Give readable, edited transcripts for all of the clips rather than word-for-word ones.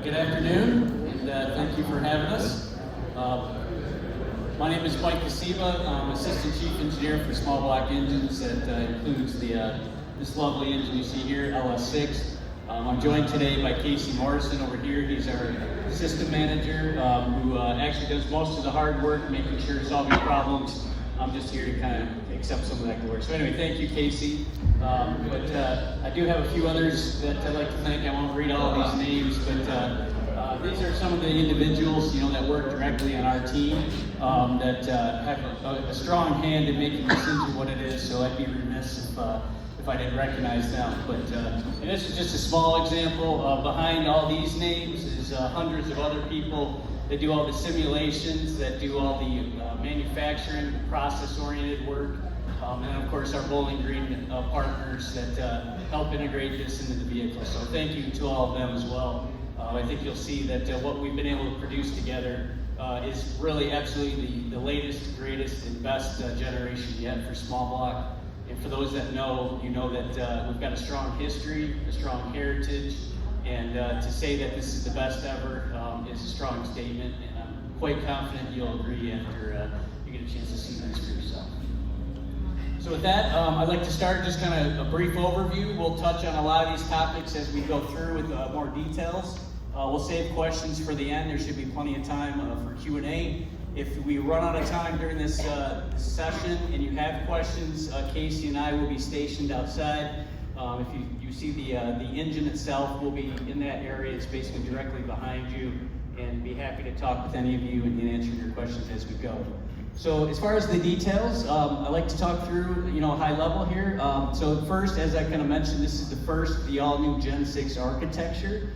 Good afternoon, and thank you for having us. My name is Mike Kociba. I'm Assistant Chief Engineer for Small Block Engines. That includes this lovely engine you see here, LS6. I'm joined today by Morrison over here. He's our system manager who actually does most of the hard work, making sure solving problems. I'm just here to kind of accept some of that glory. So anyway, thank you, Casey. But I do have a few others that I'd like to thank. I won't read all of these names, but these are some of the individuals, that work directly on our team that have a strong hand in making this engine what it is. So I'd be remiss if I didn't recognize them. But and this is just a small example. Behind all these names is hundreds of other people that do all the simulations, that do all the manufacturing, process-oriented work. And of course our Bowling Green partners that help integrate this into the vehicle. So thank you to all of them as well. I think you'll see that what we've been able to produce together is really absolutely the latest, greatest, and best generation yet for small block. And for those that know, you know that we've got a strong history, a strong heritage, and to say that this is the best ever is a strong statement, and I'm quite confident you'll agree after you get a chance to see this for yourself. So with that, I'd like to start just kind of a brief overview. We'll touch on a lot of these topics as we go through with more details. We'll save questions for the end. There should be plenty of time for Q&A. If we run out of time during this session and you have questions, Casey and I will be stationed outside. If you see the engine itself, we'll be in that area. It's basically directly behind you, and be happy to talk with any of you and answer your questions as we go. So as far as the details, I like to talk through, high level here. So first, as I kind of mentioned, this is the all-new Gen 6 architecture.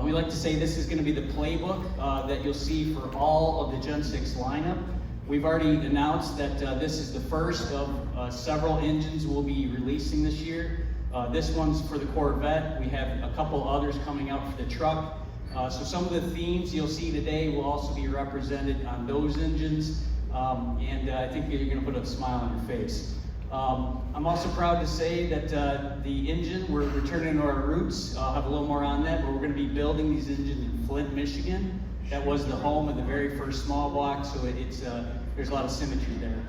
We like to say this is going to be the playbook that you'll see for all of the Gen 6 lineup. We've already announced that this is the first of several engines we'll be releasing this year. This one's for the Corvette. We have a couple others coming out for the truck. So some of the themes you'll see today will also be represented on those engines. And I think you're going to put a smile on your face. I'm also proud to say that the engine, we're returning to our roots. I'll have a little more on that, but we're going to be building these engines in Flint, Michigan. That was the home of the very first small block, so there's a lot of symmetry there.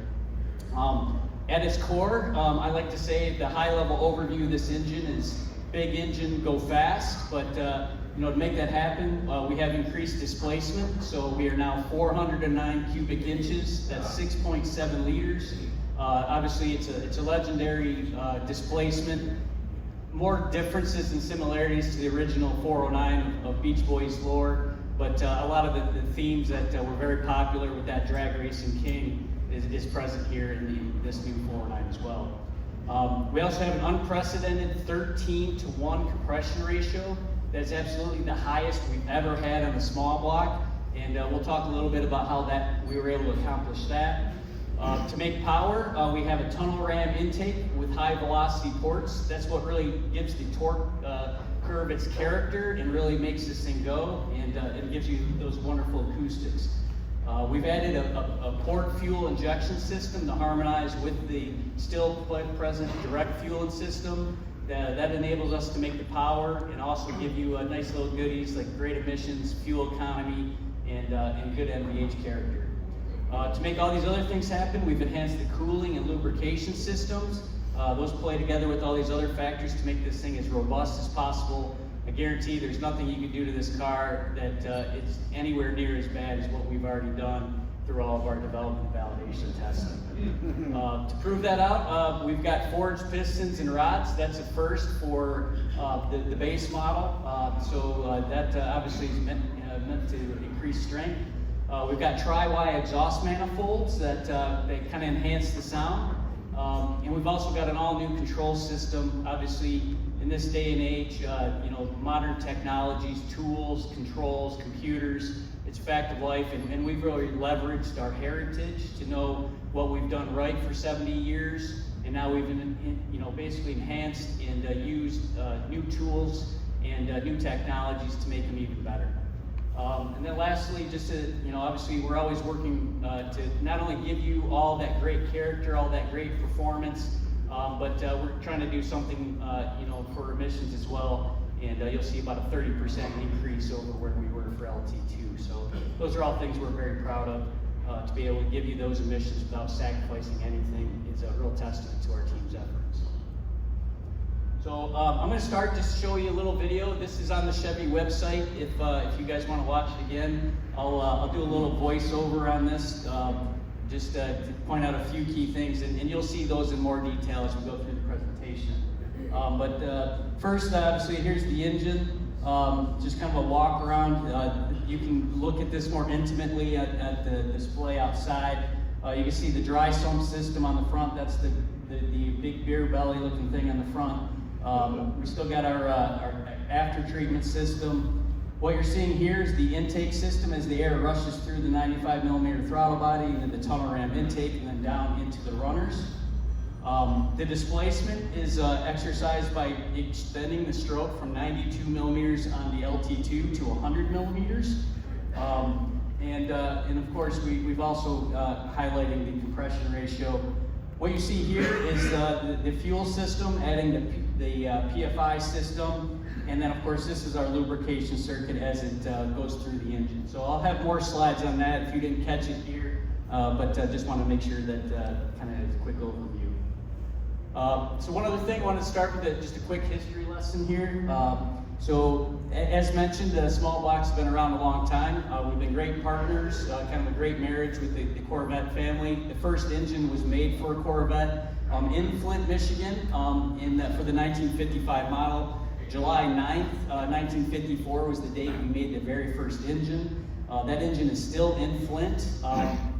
At its core, I like to say the high-level overview of this engine is big engine, go fast, but to make that happen, we have increased displacement, so we are now 409 cubic inches. That's 6.7 liters. Obviously, it's a legendary displacement. More differences and similarities to the original 409 of Beach Boys lore, but a lot of the themes that were very popular with that drag racing king is present here in this new 409 as well. We also have an unprecedented 13-to-1 compression ratio. That's absolutely the highest we've ever had on a small block, and we'll talk a little bit about how we were able to accomplish that. To make power, we have a tunnel ram intake with high velocity ports. That's what really gives the torque curve its character and really makes this thing go, and it gives you those wonderful acoustics. We've added a port fuel injection system to harmonize with the still present direct fueling system. That enables us to make the power and also give you nice little goodies like great emissions, fuel economy, and good NVH character. To make all these other things happen, we've enhanced the cooling and lubrication systems. Those play together with all these other factors to make this thing as robust as possible. I guarantee there's nothing you can do to this car that it's anywhere near as bad as what we've already done through all of our development validation testing. To prove that out, we've got forged pistons and rods. That's a first for the base model. That obviously is meant to increase strength. We've got tri-Y exhaust manifolds that kind of enhance the sound. And we've also got an all-new control system. Obviously, in this day and age, modern technologies, tools, controls, computers, it's fact of life, and we've really leveraged our heritage to know what we've done right for 70 years, and now we've basically enhanced and used new tools and new technologies to make them even better. And then lastly, just to, obviously we're always working to not only give you all that great character, all that great performance, but we're trying to do something, for emissions as well. and you'll see about a 30% increase over where we were for LT2. So those are all things we're very proud of. To be able to give you those emissions without sacrificing anything is a real testament to our team's efforts. So I'm going to start just to show you a little video. This is on the Chevy website. If you guys want to watch it again, I'll do a little voiceover on this, just to point out a few key things, and you'll see those in more detail as we go through the presentation. But first, obviously, here's the engine. Just kind of a walk around. You can look at this more intimately at the display outside. You can see the dry sump system on the front. That's the big beer belly looking thing on the front. We still got our after treatment system. What you're seeing here is the intake system as the air rushes through the 95mm throttle body into the tunnel ram intake and then down into the runners. The displacement is exercised by extending the stroke from 92mm on the LT2 to 100mm. And of course, we've also highlighted the compression ratio. What you see here is the fuel system, adding the PFI system, and then of course this is our lubrication circuit as it goes through the engine. So I'll have more slides on that if you didn't catch it here, but just want to make sure that kind of is a quick overview. So one other thing, I want to start with just a quick history lesson here. So as mentioned, Small Block's been around a long time. We've been great partners, kind of a great marriage with the Corvette family. The first engine was made for a Corvette in Flint, Michigan, for the 1955 model. July 9th, 1954 was the date we made the very first engine. That engine is still in Flint,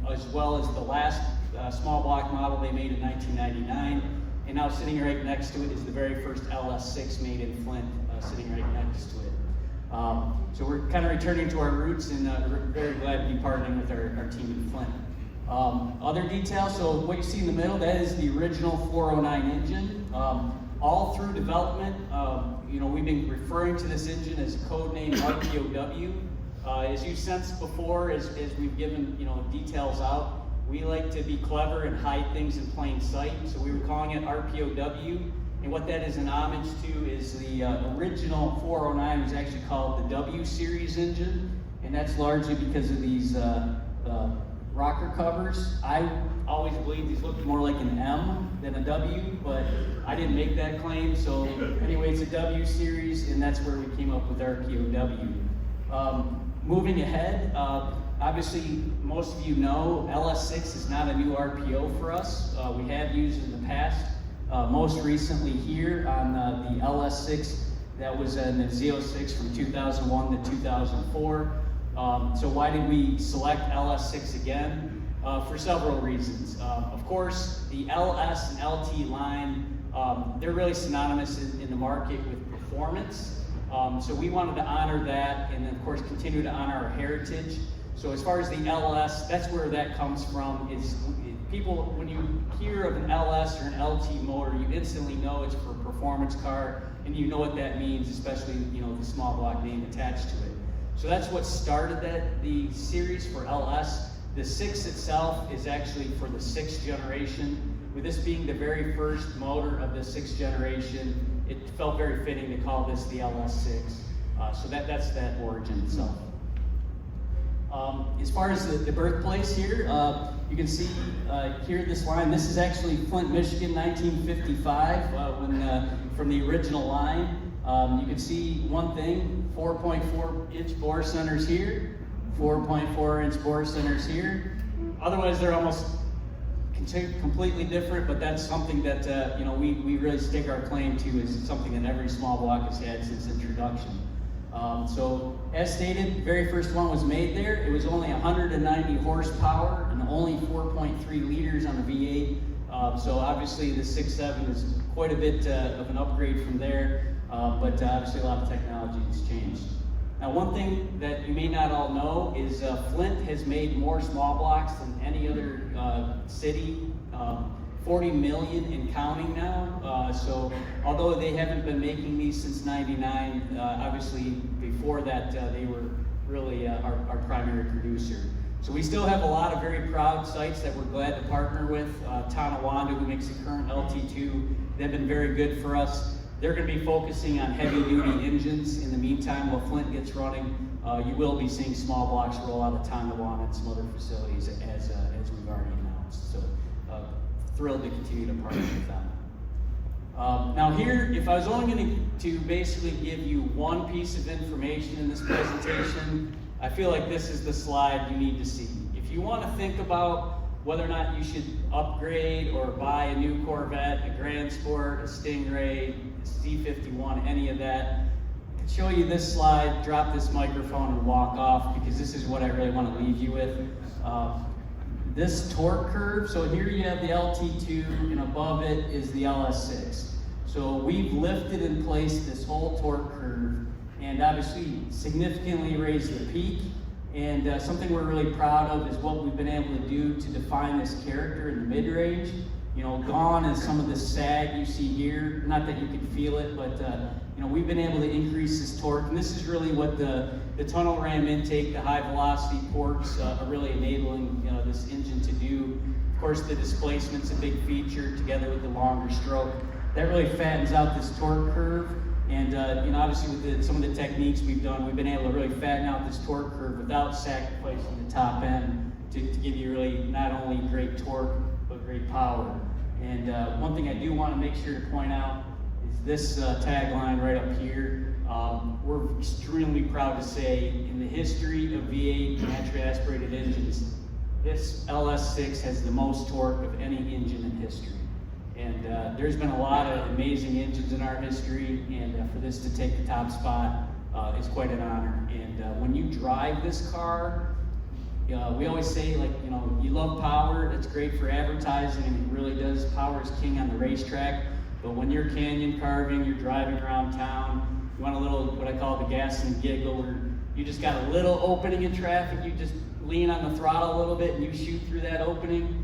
as well as the last Small Block model they made in 1999. And now sitting right next to it is the very first LS6 made in Flint, sitting right next to it. So we're kind of returning to our roots, and we're very glad to be partnering with our team in Flint. Other details, so what you see in the middle, that is the original 409 engine. All through development, we've been referring to this engine as code name RPOW. As you sensed before, as we've given details out, we like to be clever and hide things in plain sight, so we were calling it RPOW. And what that is an homage to is the original 409 was actually called the W series engine, and that's largely because of these rocker covers. I always believed these looked more like an M than a W, but I didn't make that claim. So anyway, it's a W series, and that's where we came up with RPOW. Moving ahead, obviously most of you know LS6 is not a new RPO for us. We have used it in the past. Most recently here on the LS6, that was in the Z06 from 2001 to 2004. So why did we select LS6 again? For several reasons. Of course, the LS and LT line, they're really synonymous in the market with performance. So we wanted to honor that, and then of course continue to honor our heritage. So as far as the LS, that's where that comes from. Is people, when you hear of an LS or an LT motor, you instantly know it's for a performance car, and you know what that means, especially the Small Block name attached to it. So that's what started the series for LS. The 6 itself is actually for the 6th generation. With this being the very first motor of the 6th generation, it felt very fitting to call this the LS6. So that's that origin itself. As far as the birthplace here, you can see here this line. This is actually Flint, Michigan, 1955, from the original line. You can see one thing, 4.4-inch bore centers here, 4.4-inch bore centers here. Otherwise, they're almost completely different, but that's something that we really stake our claim to, is something that every Small Block has had since introduction. So as stated, the very first one was made there. It was only 190 horsepower and only 4.3 liters on the V8. So obviously the 6.7 is quite a bit of an upgrade from there, but obviously a lot of technology has changed. Now, one thing that you may not all know is Flint has made more Small Blocks than any other city. 40 million and counting now. So although they haven't been making these since '99, obviously before that they were really our primary producer. So we still have a lot of very proud sites that we're glad to partner with. Tonawanda, who makes the current LT2, they've been very good for us. they're going to be focusing on heavy-duty engines. In the meantime, while Flint gets running, you will be seeing small blocks roll out of Tongawan and some other facilities as we've already announced. So thrilled to continue to partner with them. Now here, if I was only going to basically give you one piece of information in this presentation, I feel like this is the slide you need to see. If you want to think about whether or not you should upgrade or buy a new Corvette, a Grand Sport, a Stingray, a C51, any of that, I can show you this slide, drop this microphone and walk off, because this is what I really want to leave you with. This torque curve, so here you have the LT2 and above it is the LS6. So we've lifted and placed this whole torque curve and obviously significantly raised the peak. And something we're really proud of is what we've been able to do to define this character in the mid-range. You know, gone is some of the sag you see here. Not that you can feel it, but you know, we've been able to increase this torque. And this is really what the tunnel ram intake, the high velocity ports are really enabling this engine to do. Of course, the displacement's a big feature together with the longer stroke. That really fattens out this torque curve. And you know, obviously with some of the techniques we've done, we've been able to really fatten out this torque curve without sacrificing the top end to give you really not only great torque, but great power. And one thing I do want to make sure to point out is this tagline right up here. We're extremely proud to say, in the history of V8 naturally aspirated engines, this LS6 has the most torque of any engine in history. And there's been a lot of amazing engines in our history, and for this to take the top spot is quite an honor. And when you drive this car, we always say, like, you know, you love power, it's great for advertising, and it really does. Power is king on the racetrack. But when you're canyon carving, you're driving around town, you want a little, what I call the gas and giggle, or you just got a little opening in traffic, you just lean on the throttle a little bit and you shoot through that opening.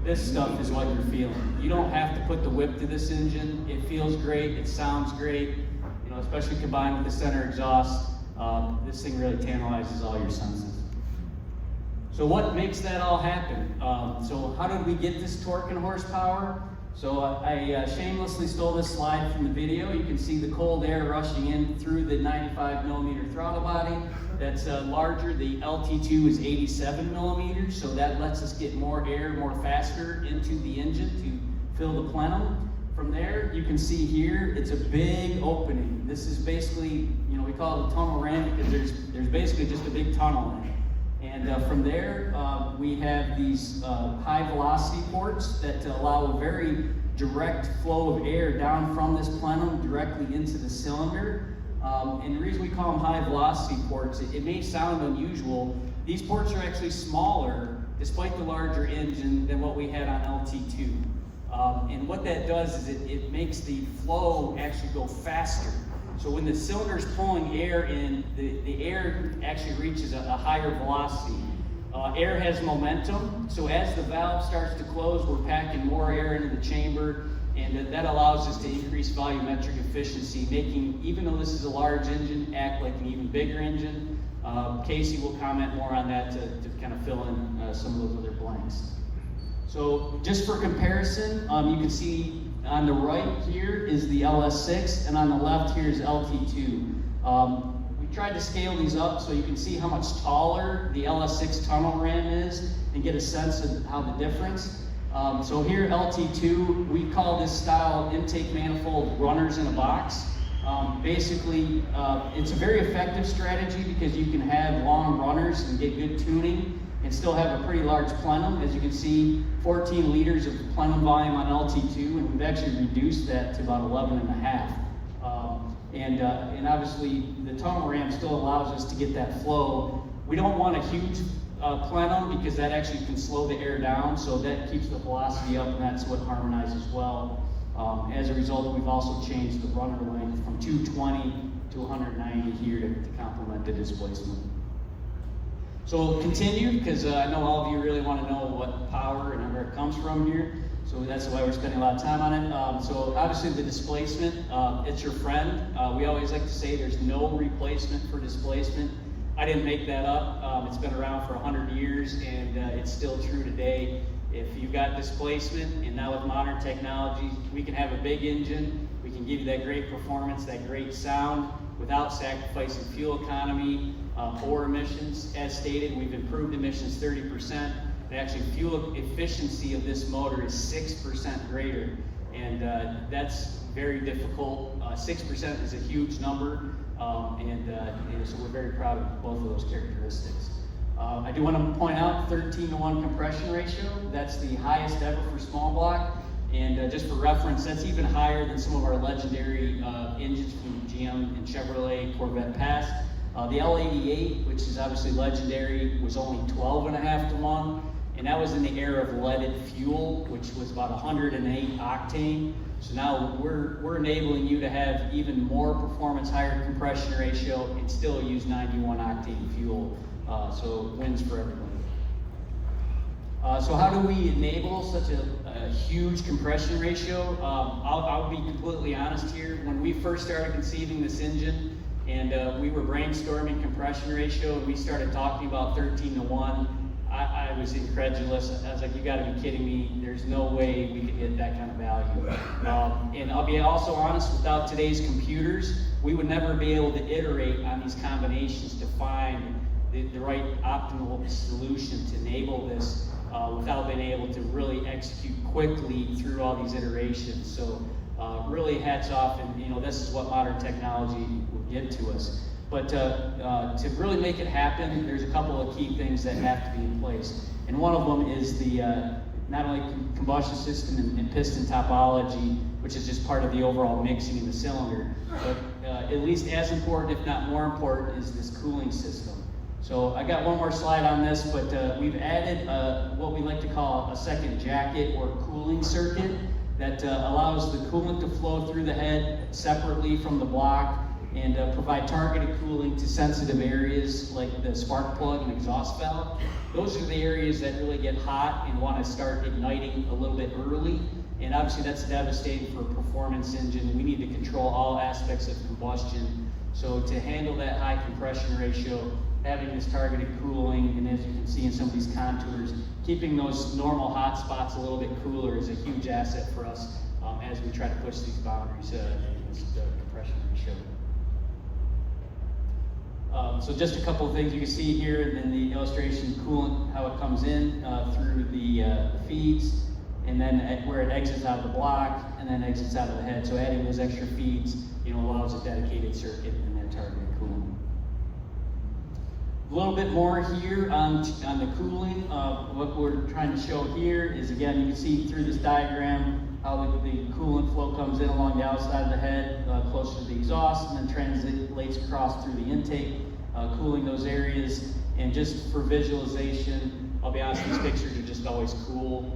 This stuff is what you're feeling. You don't have to put the whip to this engine. It feels great, it sounds great, you know, especially combined with the center exhaust. This thing really tantalizes all your senses. So what makes that all happen? So how did we get this torque and horsepower? So I shamelessly stole this slide from the video. You can see the cold air rushing in through the 95 millimeter throttle body. That's larger. The LT2 is 87 millimeters, so that lets us get more air, more faster into the engine to fill the plenum. From there, you can see here, it's a big opening. This is basically, you know, we call it a tunnel ram because there's basically just a big tunnel in it. And from there, we have these high velocity ports that allow a very direct flow of air down from this plenum directly into the cylinder. And the reason we call them high velocity ports, it may sound unusual. These ports are actually smaller, despite the larger engine, than what we had on LT2. And what that does is it makes the flow actually go faster. So when the cylinder is pulling air in, the air actually reaches a higher velocity. Air has momentum, so as the valve starts to close, we're packing more air into the chamber, and that allows us to increase volumetric efficiency, making, even though this is a large engine, act like an even bigger engine. Casey will comment more on that to kind of fill in some of those other blanks. So just for comparison, you can see on the right here is the LS6, and on the left here is LT2. We tried to scale these up so you can see how much taller the LS6 tunnel ram is and get a sense of how the difference. So here, LT2, we call this style intake manifold runners in a box. Basically, it's a very effective strategy because you can have long runners and get good tuning and still have a pretty large plenum. As you can see, 14 liters of plenum volume on LT2, and we've actually reduced that to about 11.5. And obviously, the tunnel ram still allows us to get that flow. We don't want a huge plenum because that actually can slow the air down, so that keeps the velocity up, and that's what harmonizes well. As a result, we've also changed the runner length from 220 to 190 here to complement the displacement. So we'll continue, because I know all of you really want to know what power and where it comes from here. So that's why we're spending a lot of time on it. So obviously the displacement, it's your friend. We always like to say there's no replacement for displacement. I didn't make that up. It's been around for 100 years, and it's still true today. If you've got displacement, and now with modern technology, we can have a big engine, we can give you that great performance, that great sound, without sacrificing fuel economy or emissions. As stated, we've improved emissions 30%, and actually fuel efficiency of this motor is 6% greater, and that's very difficult. 6% is a huge number, so we're very proud of both of those characteristics. I do want to point out 13-to-1 compression ratio. That's the highest ever for small block. And just for reference, that's even higher than some of our legendary engines from GM and Chevrolet Corvette past. The L88, which is obviously legendary, was only 12.5-to-1. And that was in the era of leaded fuel, which was about 108 octane. So now we're enabling you to have even more performance, higher compression ratio, and still use 91 octane fuel. So wins for everybody. So how do we enable such a huge compression ratio? I'll be completely honest here. When we first started conceiving this engine, and we were brainstorming compression ratio, and we started talking about 13-to-1, I was incredulous. I was like, you gotta be kidding me. There's no way we could hit that kind of value. And I'll be also honest, without today's computers, we would never be able to iterate on these combinations to find the right optimal solution to enable this without being able to really execute quickly through all these iterations. So really hats off, and this is what modern technology will give to us. But to really make it happen, there's a couple of key things that have to be in place. And one of them is the not only combustion system and piston topology, which is just part of the overall mixing in the cylinder, but at least as important, if not more important, is this cooling system. So I got one more slide on this, but we've added what we like to call a second jacket or cooling circuit that allows the coolant to flow through the head separately from the block and provide targeted cooling to sensitive areas like the spark plug and exhaust valve. Those are the areas that really get hot and want to start igniting a little bit early. And obviously that's devastating for a performance engine. We need to control all aspects of combustion. So to handle that high compression ratio, having this targeted cooling, and as you can see in some of these contours, keeping those normal hot spots a little bit cooler is a huge asset for us as we try to push these boundaries in this compression ratio. So just a couple of things you can see here in the illustration, coolant, how it comes in through the feeds, and then where it exits out of the block, and then exits out of the head. So adding those extra feeds, allows a dedicated circuit and then targeted cooling. A little bit more here on the cooling. What we're trying to show here is, again, you can see through this diagram how the coolant flow comes in along the outside of the head, closer to the exhaust, and then translates across through the intake, cooling those areas. And just for visualization, I'll be honest, these pictures are just always cool.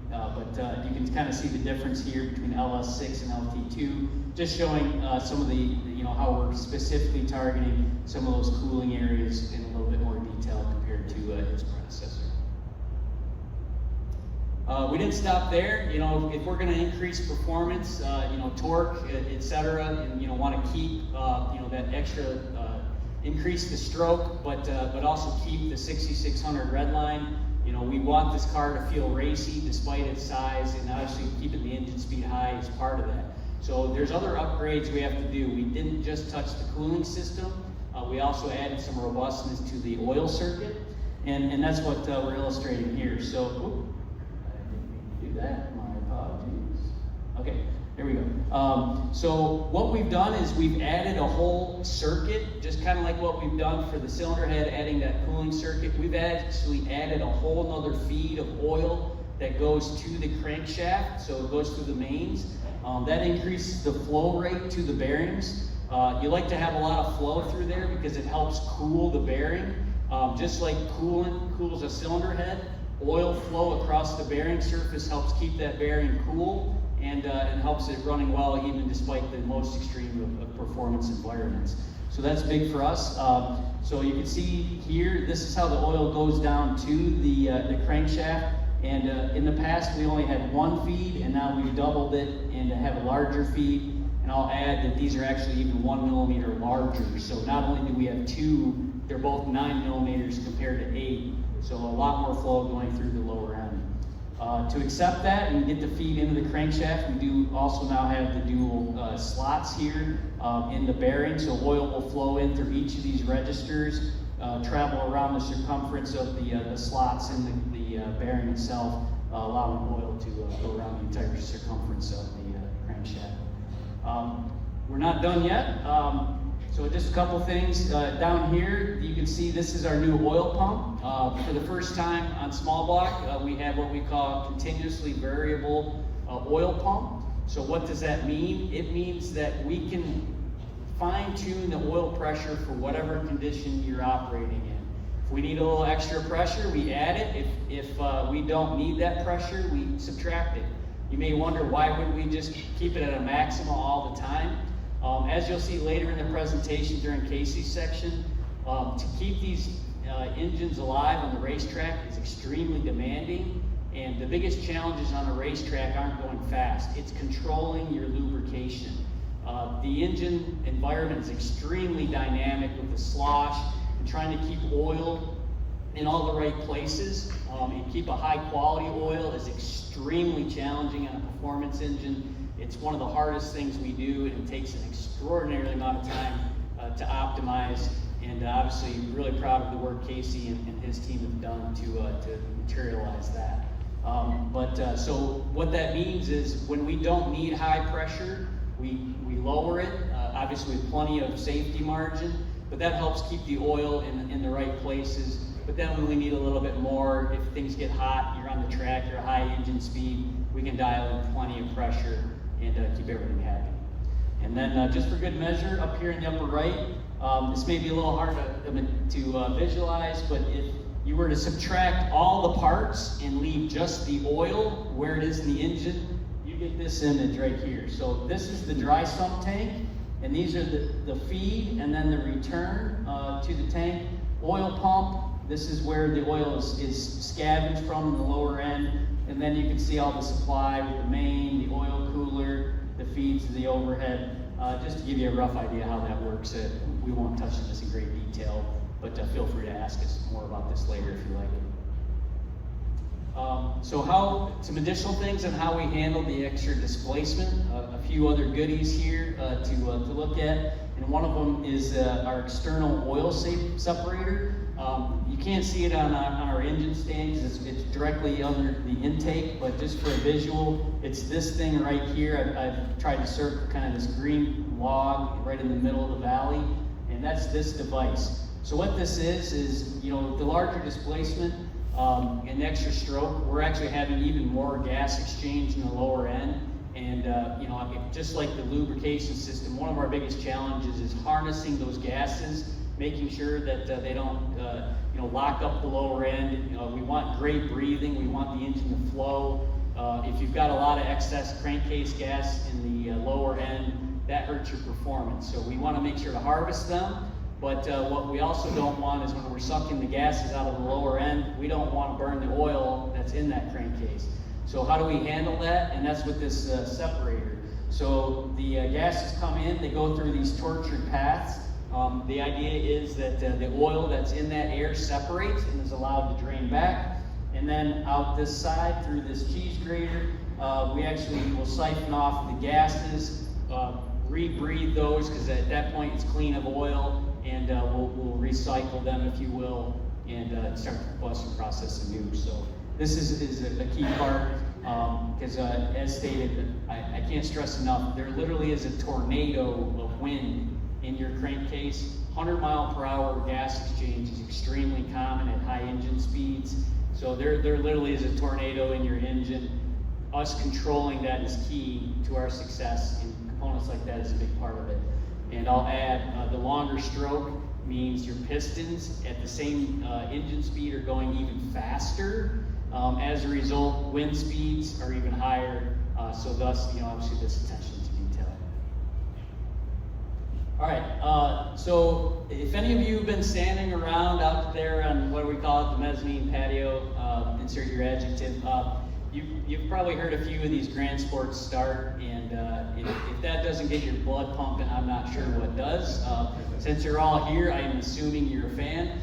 But you can kind of see the difference here between LS6 and LT2, just showing some of the, how we're specifically targeting some of those cooling areas in a little bit more detail compared to its predecessor. We didn't stop there. If we're going to increase performance, torque, etc., and want to keep that extra, increase the stroke, but also keep the 6600 red line. We want this car to feel racy despite its size, and obviously keeping the engine speed high is part of that. So there's other upgrades we have to do. We didn't just touch the cooling system. We also added some robustness to the oil circuit, and that's what we're illustrating here. So, I didn't mean to do that. My apologies. Okay, there we go. So what we've done is we've added a whole circuit, just kind of like what we've done for the cylinder head, adding that cooling circuit. We've actually added a whole nother feed of oil that goes to the crankshaft, so it goes through the mains. That increases the flow rate to the bearings. You like to have a lot of flow through there because it helps cool the bearing. Just like coolant cools a cylinder head, oil flow across the bearing surface helps keep that bearing cool and helps it running well even despite the most extreme of performance environments. So that's big for us. So you can see here, this is how the oil goes down to the crankshaft. And in the past, we only had one feed, and now we've doubled it and have a larger feed. And I'll add that these are actually even 1 millimeter larger. So not only do we have two, they're both 9 millimeters compared to 8. So a lot more flow going through the lower end. To accept that and get the feed into the crankshaft, we do also now have the dual slots here in the bearing, so oil will flow in through each of these registers, travel around the circumference of the slots in the bearing itself, allowing oil to go around the entire circumference of the crankshaft. We're not done yet. So just a couple things. Down here, you can see this is our new oil pump. For the first time on small block, we have what we call continuously variable oil pump. So what does that mean? It means that we can fine tune the oil pressure for whatever condition you're operating in. If we need a little extra pressure, we add it. If we don't need that pressure, we subtract it. You may wonder, why wouldn't we just keep it at a maximum all the time? As you'll see later in the presentation during Casey's section, to keep these engines alive on the racetrack is extremely demanding, and the biggest challenges on a racetrack aren't going fast. It's controlling your lubrication. The engine environment is extremely dynamic with the slosh, and trying to keep oil in all the right places and keep a high quality oil is extremely challenging on a performance engine. It's one of the hardest things we do, and it takes an extraordinary amount of time to optimize. And obviously, really proud of the work Casey and his team have done to materialize that. So what that means is when we don't need high pressure, we lower it, obviously with plenty of safety margin, but that helps keep the oil in the right places. But then when we need a little bit more, if things get hot, you're on the track, you're at high engine speed, we can dial in plenty of pressure and keep everything happy. And then just for good measure, up here in the upper right, this may be a little hard to visualize, but if you were to subtract all the parts and leave just the oil where it is in the engine, you get this image right here. So this is the dry sump tank, and these are the feed and then the return to the tank. Oil pump, this is where the oil is scavenged from in the lower end. And then you can see all the supply with the main, the oil cooler, the feeds to the overhead. Just to give you a rough idea how that works. We won't touch on this in great detail, but feel free to ask us more about this later if you like. Some additional things on how we handle the extra displacement. A few other goodies here to look at. And one of them is our external oil separator. You can't see it on our engine stand because it's directly under the intake, but just for a visual, it's this thing right here. I've tried to circle kind of this green log right in the middle of the valley, and that's this device. So what this is the larger displacement and extra stroke, we're actually having even more gas exchange in the lower end. And just like the lubrication system, one of our biggest challenges is harnessing those gases, making sure that they don't lock up the lower end. We want great breathing. We want the engine to flow. If you've got a lot of excess crankcase gas in the lower end, that hurts your performance. So we want to make sure to harvest them. But what we also don't want is when we're sucking the gases out of the lower end, we don't want to burn the oil that's in that crankcase. So how do we handle that? And that's with this separator. So the gases come in, they go through these tortured paths. The idea is that the oil that's in that air separates and is allowed to drain back. And then out this side through this cheese grater, we actually will siphon off the gases, rebreathe those because at that point it's clean of oil, and we'll recycle them, if you will, and start the combustion process anew. So this is a key part because as stated, I can't stress enough, there literally is a tornado of wind in your crankcase. 100-mile-per-hour gas exchange is extremely common at high engine speeds. So there literally is a tornado in your engine. Us controlling that is key to our success, and components like that is a big part of it. And I'll add, the longer stroke means your pistons at the same engine speed are going even faster. As a result, wind speeds are even higher. So thus, obviously this attention to detail. All right, so if any of you have been standing around out there on what do we call it, the mezzanine patio, insert your adjective, you've probably heard a few of these Grand Sports start, and if that doesn't get your blood pumping, I'm not sure what does. Since you're all here, I am assuming you're a fan.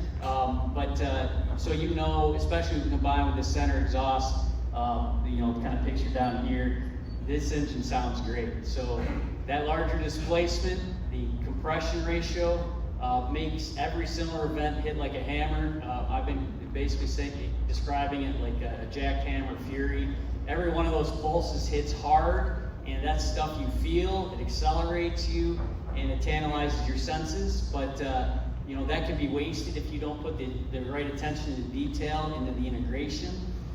So especially when combined with the center exhaust, kind of pictured down here. This engine sounds great. So that larger displacement, the compression ratio, makes every similar event hit like a hammer. I've been basically describing it like a jackhammer fury. Every one of those pulses hits hard, and that's stuff you feel. It accelerates you, and it tantalizes your senses. But that can be wasted if you don't put the right attention to detail into the integration.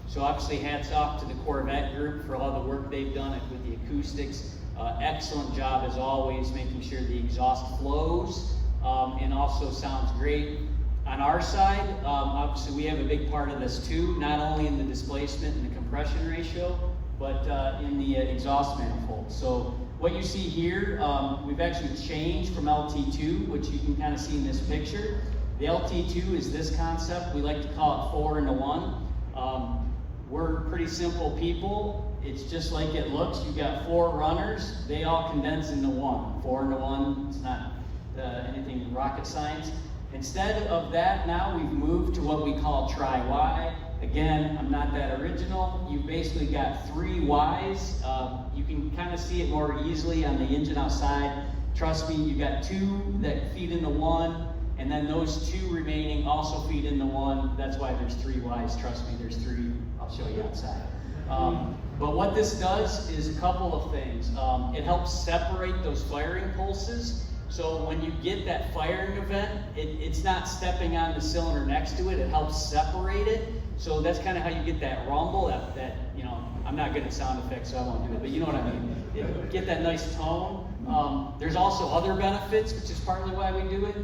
So obviously, hats off to the Corvette group for all the work they've done with the acoustics. Excellent job as always, making sure the exhaust flows and also sounds great. On our side, obviously we have a big part of this too, not only in the displacement and the compression ratio, but in the exhaust manifold. So what you see here, we've actually changed from LT2, which you can kind of see in this picture. The LT2 is this concept. We like to call it 4 into 1. We're pretty simple people. It's just like it looks. You've got 4 runners. They all condense into 1. 4 into 1, it's not anything rocket science. Instead of that, now we've moved to what we call tri-Y. Again, I'm not that original. You've basically got 3 Ys. You can kind of see it more easily on the engine outside. Trust me, you've got 2 that feed into 1, and then those 2 remaining also feed into 1. That's why there's 3 Ys. Trust me, there's 3. I'll show you outside. But what this does is a couple of things. It helps separate those firing pulses. So when you get that firing event, it's not stepping on the cylinder next to it. It helps separate it. So that's kind of how you get that rumble. That I'm not good at sound effects, so I won't do it. But you know what I mean. Get that nice tone. There's also other benefits, which is partly why we do it.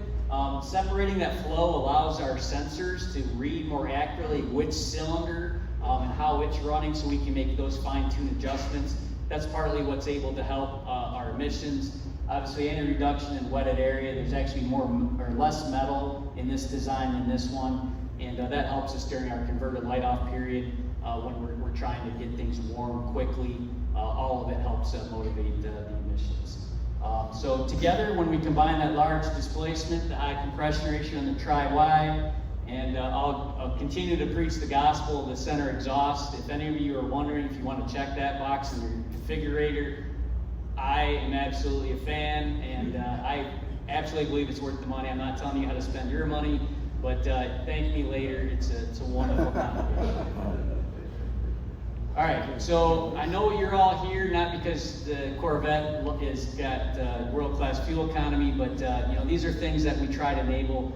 Separating that flow allows our sensors to read more accurately which cylinder and how it's running, so we can make those fine-tuned adjustments. That's partly what's able to help our emissions. Obviously, any reduction in wetted area, there's actually more or less metal in this design than this one, and that helps us during our converted light-off period when we're trying to get things warm quickly. All of it helps motivate the emissions. So together, when we combine that large displacement, the high compression ratio, and the tri-Y, and I'll continue to preach the gospel of the center exhaust. If any of you are wondering if you want to check that box in your configurator, I am absolutely a fan, and I absolutely believe it's worth the money. I'm not telling you how to spend your money, but thank me later. It's a wonderful combination. All right, so I know you're all here not because the Corvette has got world-class fuel economy, but these are things that we try to enable.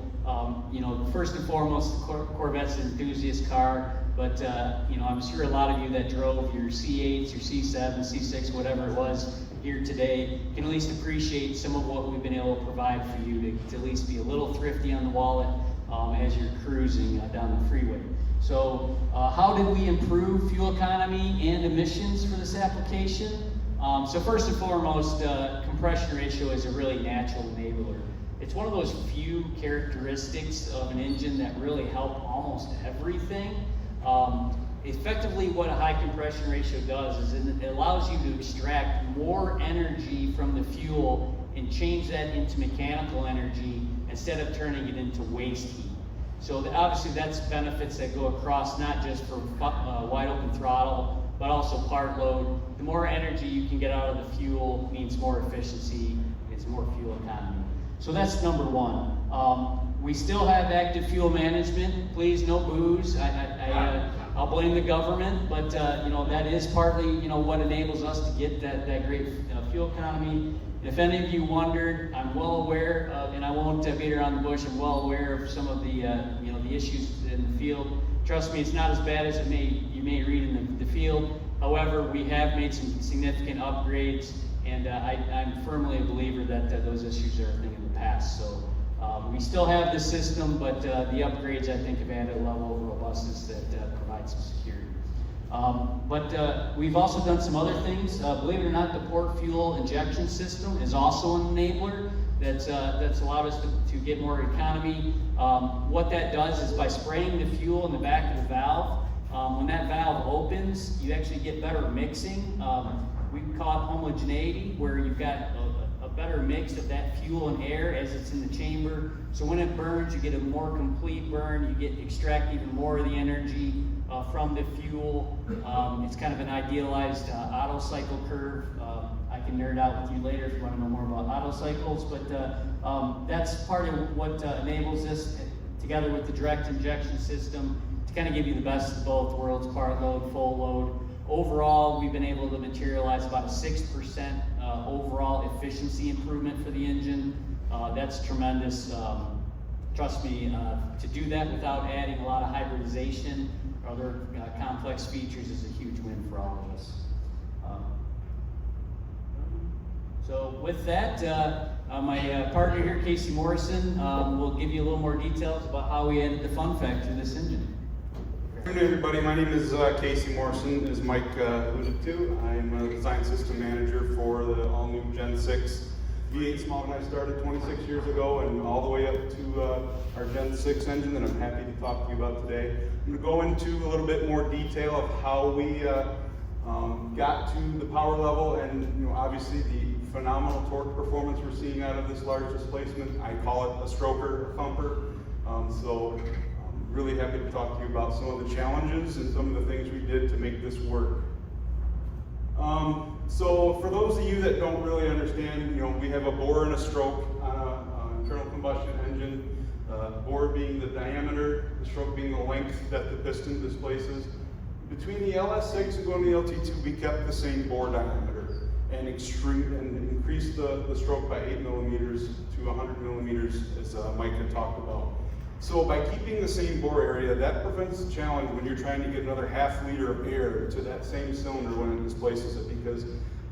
First and foremost, the Corvette's an enthusiast car, but I'm sure a lot of you that drove your C8s, your C7, C6, whatever it was here today can at least appreciate some of what we've been able to provide for you to at least be a little thrifty on the wallet as you're cruising down the freeway. So how did we improve fuel economy and emissions for this application? So first and foremost, compression ratio is a really natural enabler. It's one of those few characteristics of an engine that really help almost everything. Effectively, what a high compression ratio does is it allows you to extract more energy from the fuel and change that into mechanical energy instead of turning it into waste heat. So obviously that's benefits that go across not just for wide open throttle, but also part load. The more energy you can get out of the fuel means more efficiency, it's more fuel economy. So that's number one. We still have active fuel management. Please, no booze. I'll blame the government, but that is partly what enables us to get that great fuel economy. If any of you wondered, I'm well aware of, and I won't beat around the bush. I'm well aware of some of the the issues in the field. Trust me, it's not as bad as you may read in the field. However, we have made some significant upgrades, and I'm firmly a believer that those issues are a thing of the past. So we still have the system, but the upgrades I think have added a level of robustness that provides some security. But we've also done some other things. Believe it or not, the port fuel injection system is also an enabler that's allowed us to get more economy. What that does is by spraying the fuel in the back of the valve, when that valve opens, you actually get better mixing. We call it homogeneity, where you've got a better mix of that fuel and air as it's in the chamber. So when it burns, you get a more complete burn. You extract even more of the energy from the fuel. It's kind of an idealized Otto cycle curve. I can nerd out with you later if you want to know more about Otto cycles, but that's part of what enables this, together with the direct injection system, to kind of give you the best of both worlds, part load, full load. Overall, we've been able to materialize about a 6% overall efficiency improvement for the engine. That's tremendous. Trust me, to do that without adding a lot of hybridization or other complex features is a huge win for all of us. So with that, my partner here, Casey Morrison, will give you a little more details about how we added the fun factor to this engine. Good afternoon, everybody. My name is Casey Morrison, as Mike alluded to. I'm a design system manager for the all-new Gen 6 V8 small when I started 26 years ago, and all the way up to our Gen 6 engine that I'm happy to talk to you about today. I'm going to go into a little bit more detail of how we got to the power level, and obviously the phenomenal torque performance we're seeing out of this large displacement. I call it a stroker, a thumper. Really happy to talk to you about some of the challenges and some of the things we did to make this work. So for those of you that don't really understand, we have a bore and a stroke on an internal combustion engine. Bore being the diameter, the stroke being the length that the piston displaces. Between the LS6 and going to the LT2, we kept the same bore diameter and increased the stroke by 8 millimeters to 100 millimeters, as Mike had talked about. So by keeping the same bore area, that prevents the challenge when you're trying to get another half liter of air to that same cylinder when it displaces it, because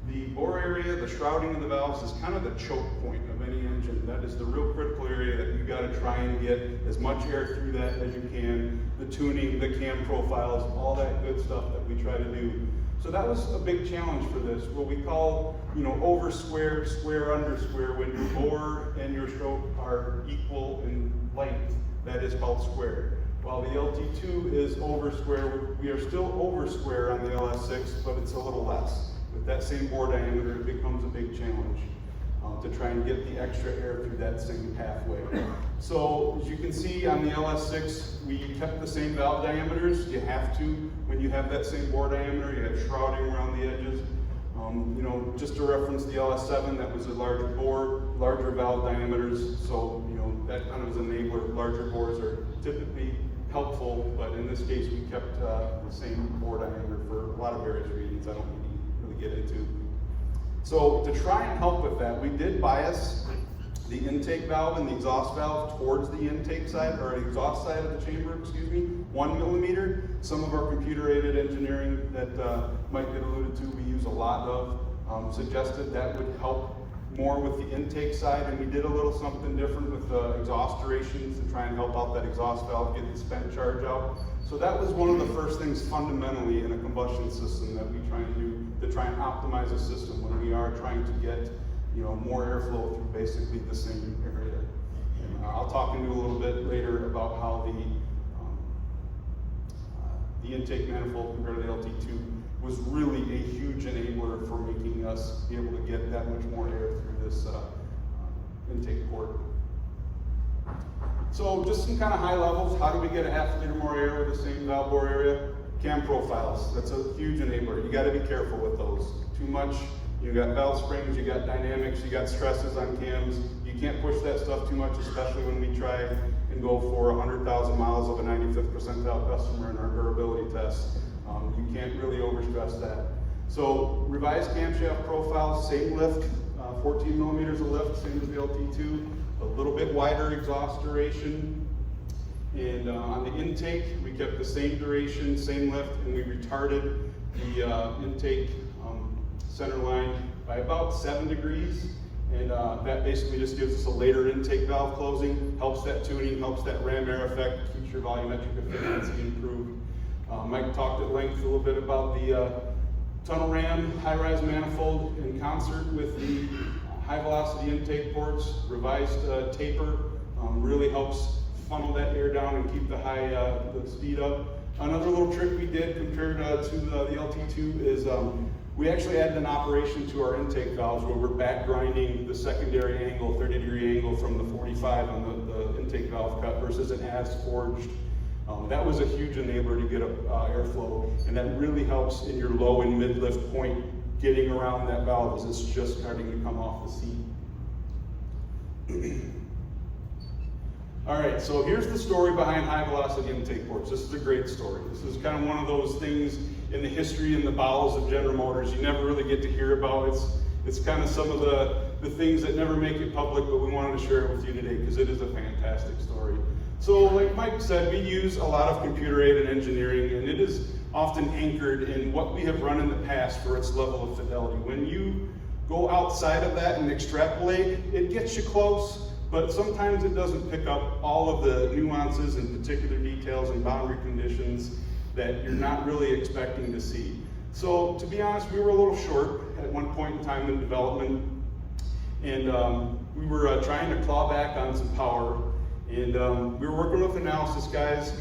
the bore area, the shrouding of the valves, is kind of the choke point of any engine. That is the real critical area that you got to try and get as much air through that as you can. The tuning, the cam profiles, all that good stuff that we try to do. So that was a big challenge for this, what we call, over square, square under square. When your bore and your stroke are equal in length, that is called square. While the LT2 is over square, we are still over square on the LS6, but it's a little less. With that same bore diameter, it becomes a big challenge to try and get the extra air through that same pathway. So as you can see on the LS6, we kept the same valve diameters. You have to, when you have that same bore diameter, you have shrouding around the edges. Just to reference the LS7, that was a larger bore, larger valve diameters, so that kind of is an enabler. Larger bores are typically helpful, but in this case we kept the same bore diameter for a lot of various reasons I don't need to really get into. So to try and help with that, we did bias the intake valve and the exhaust valve towards the intake side, or exhaust side of the chamber, 1 millimeter. Some of our computer-aided engineering that Mike had alluded to, we use a lot of, suggested that would help more with the intake side, and we did a little something different with the exhaust durations to try and help out that exhaust valve, get the spent charge out. So that was one of the first things fundamentally in a combustion system that we try and do to try and optimize a system when we are trying to get more airflow through basically the same area. And I'll talk into a little bit later about how the intake manifold compared to the LT2 was really a huge enabler for making us be able to get that much more air through this intake port. So just some kind of high levels. How do we get a half liter more air with the same valve bore area? Cam profiles, that's a huge enabler. You got to be careful with those. Too much, you got valve springs, you got dynamics, you got stresses on cams. You can't push that stuff too much, especially when we try and go for 100,000 miles of a 95th percentile customer in our durability test. You can't really overstress that. So revised camshaft profile, same lift, 14 millimeters of lift, same as the LT2, a little bit wider exhaust duration. And on the intake, we kept the same duration, same lift, and we retarded the intake center line by about 7 degrees. And that basically just gives us a later intake valve closing, helps that tuning, helps that ram air effect, keeps your volumetric efficiency improved. Mike talked at length a little bit about the tunnel ram high-rise manifold in concert with the high velocity intake ports. Revised taper really helps funnel that air down and keep the speed up. Another little trick we did compared to the LT2 is We actually added an operation to our intake valves where we're back grinding the secondary angle, 30-degree angle from the 45 on the intake valve cut versus an as forged. That was a huge enabler to get airflow, and that really helps in your low and mid lift point getting around that valve as it's just starting to come off the seat. All right, so here's the story behind high velocity intake ports. This is a great story. This is kind of one of those things in the history and the bowels of General Motors you never really get to hear about. It's kind of some of the things that never make it public, but we wanted to share it with you today because it is a fantastic story. So like Mike said, we use a lot of computer-aided engineering, and it is often anchored in what we have run in the past for its level of fidelity. When you go outside of that and extrapolate, it gets you close, but sometimes it doesn't pick up all of the nuances and particular details and boundary conditions that you're not really expecting to see. So to be honest, we were a little short at one point in time in development, and we were trying to claw back on some power, and we were working with analysis guys.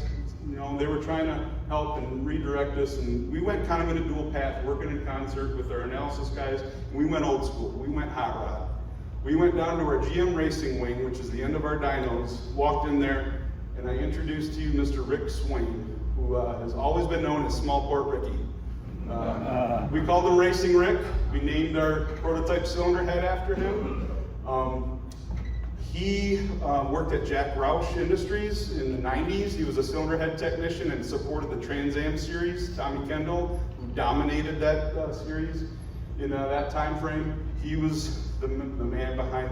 You know, they were trying to help and redirect us, and we went kind of in a dual path, working in concert with our analysis guys, and we went old school. We went hot rod. We went down to our GM racing wing, which is the end of our dynos, walked in there, and I introduced to you Mr. Rick Swain, who has always been known as Small Port Ricky. We called him Racing Rick. We named our prototype cylinder head after him. He worked at Jack Roush Industries in the 90s. He was a cylinder head technician and supported the Trans Am series. Tommy Kendall, who dominated that series in that time frame. He was the man behind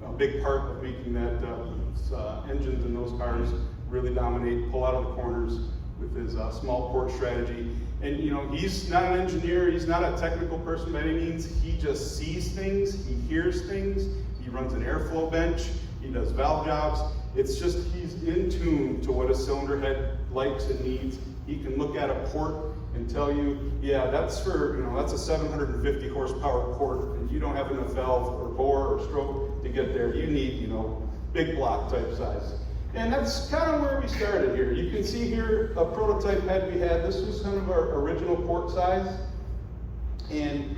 a big part of making that engines in those cars really dominate, pull out of the corners with his small port strategy. And you know, he's not an engineer, he's not a technical person by any means. He just sees things, he hears things, he runs an airflow bench, he does valve jobs. It's just he's in tune to what a cylinder head likes and needs. He can look at a port and tell you, yeah, that's for, you know, that's a 750 horsepower port, and you don't have enough valve or bore or stroke to get there. You need, you know, big block type size. And that's kind of where we started here. You can see here a prototype head we had. This was kind of our original port size. And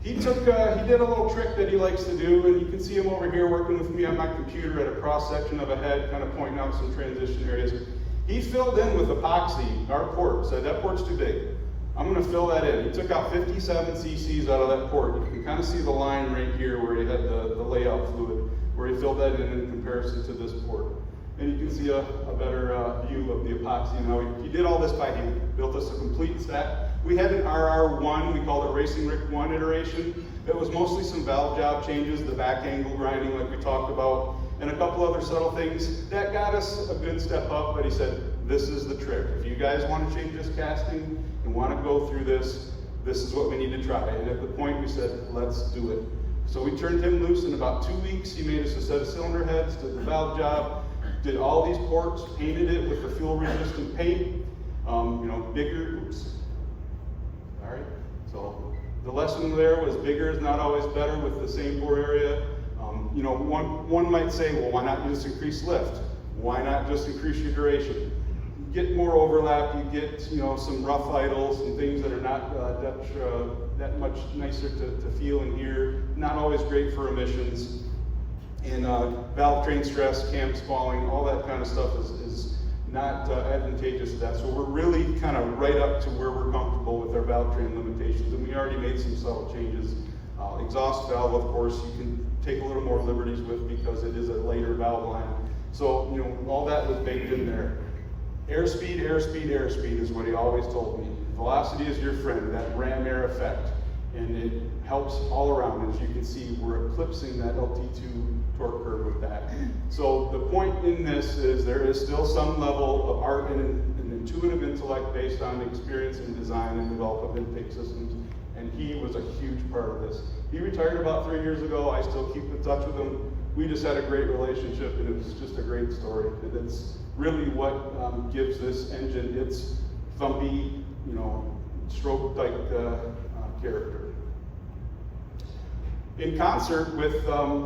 he did a little trick that he likes to do, and you can see him over here working with me on my computer at a cross section of a head, kind of pointing out some transition areas. He filled in with epoxy our port, said that port's too big. I'm gonna fill that in. He took out 57 cc's out of that port. You can kind of see the line right here where he had the layout fluid, where he filled that in comparison to this port. And you can see a better view of the epoxy. You know, he did all this by hand, built us a complete stack. We had an RR1, we called it Racing Rick 1 iteration. It was mostly some valve job changes, the back angle grinding like we talked about, and a couple other subtle things. That got us a good step up, but he said, this is the trick. If you guys want to change this casting and want to go through this, this is what we need to try. And at the point we said, let's do it. So we turned him loose in about 2 weeks. He made us a set of cylinder heads, did the valve job, did all these ports, painted it with the fuel resistant paint, you know, bigger, oops. All right, so the lesson there was bigger is not always better with the same bore area. You know, one might say, well, why not just increase lift? Why not just increase your duration? You get more overlap, you get, you know, some rough idles and things that are not that much nicer to feel and hear. Not always great for emissions. And valve train stress, cam spalling, all that kind of stuff is not advantageous to that. So we're really kind of right up to where we're comfortable with our valve train limitations, and we already made some subtle changes. Exhaust valve, of course, you can take a little more liberties with because it is a later valve line. So, you know, all that was baked in there. Airspeed, airspeed, airspeed is what he always told me. Velocity is your friend, that ram air effect. And it helps all around. As you can see, we're eclipsing that LT2 torque curve with that. So the point in this is there is still some level of art and an intuitive intellect based on experience in design and development of intake systems. And he was a huge part of this. He retired about 3 years ago. I still keep in touch with him. We just had a great relationship, and it was just a great story. And it's really what gives this engine its thumpy, you know, stroke-type character. In concert with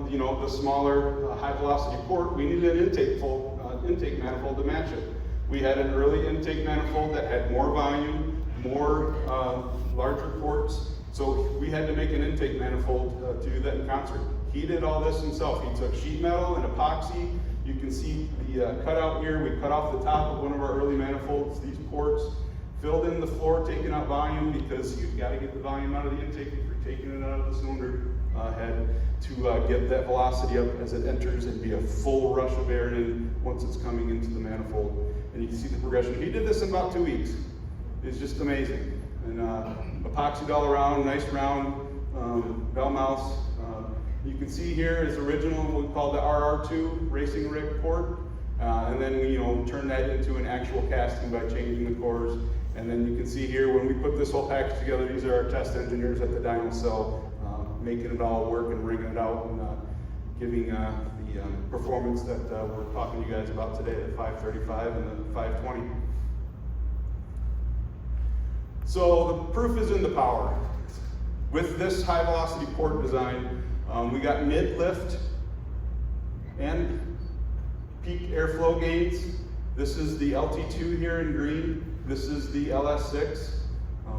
you know, the smaller high-velocity port, we needed an intake manifold to match it. We had an early intake manifold that had more volume, more larger ports, So we had to make an intake manifold to do that in concert. He did all this himself. He took sheet metal and epoxy. You can see the cutout here. We cut off the top of one of our early manifolds, these ports, filled in the floor, taking out volume because you've got to get the volume out of the intake if you're taking it out of the cylinder head to get that velocity up as it enters and be a full rush of air in once it's coming into the manifold. And you can see the progression. He did this in about 2 weeks. It's just amazing. And epoxied all around, nice round bell mouse. You can see here is original, we call the RR2 racing rig port. And then we turn that into an actual casting by changing the cores. And then you can see here when we put this whole package together, these are our test engineers at the dyno cell, making it all work and ringing it out and giving the performance that we're talking to you guys about today, the 535 and the 520. So the proof is in the power. With this high velocity port design, we got mid-lift and peak airflow gains. This is the LT2 here in green. This is the LS6.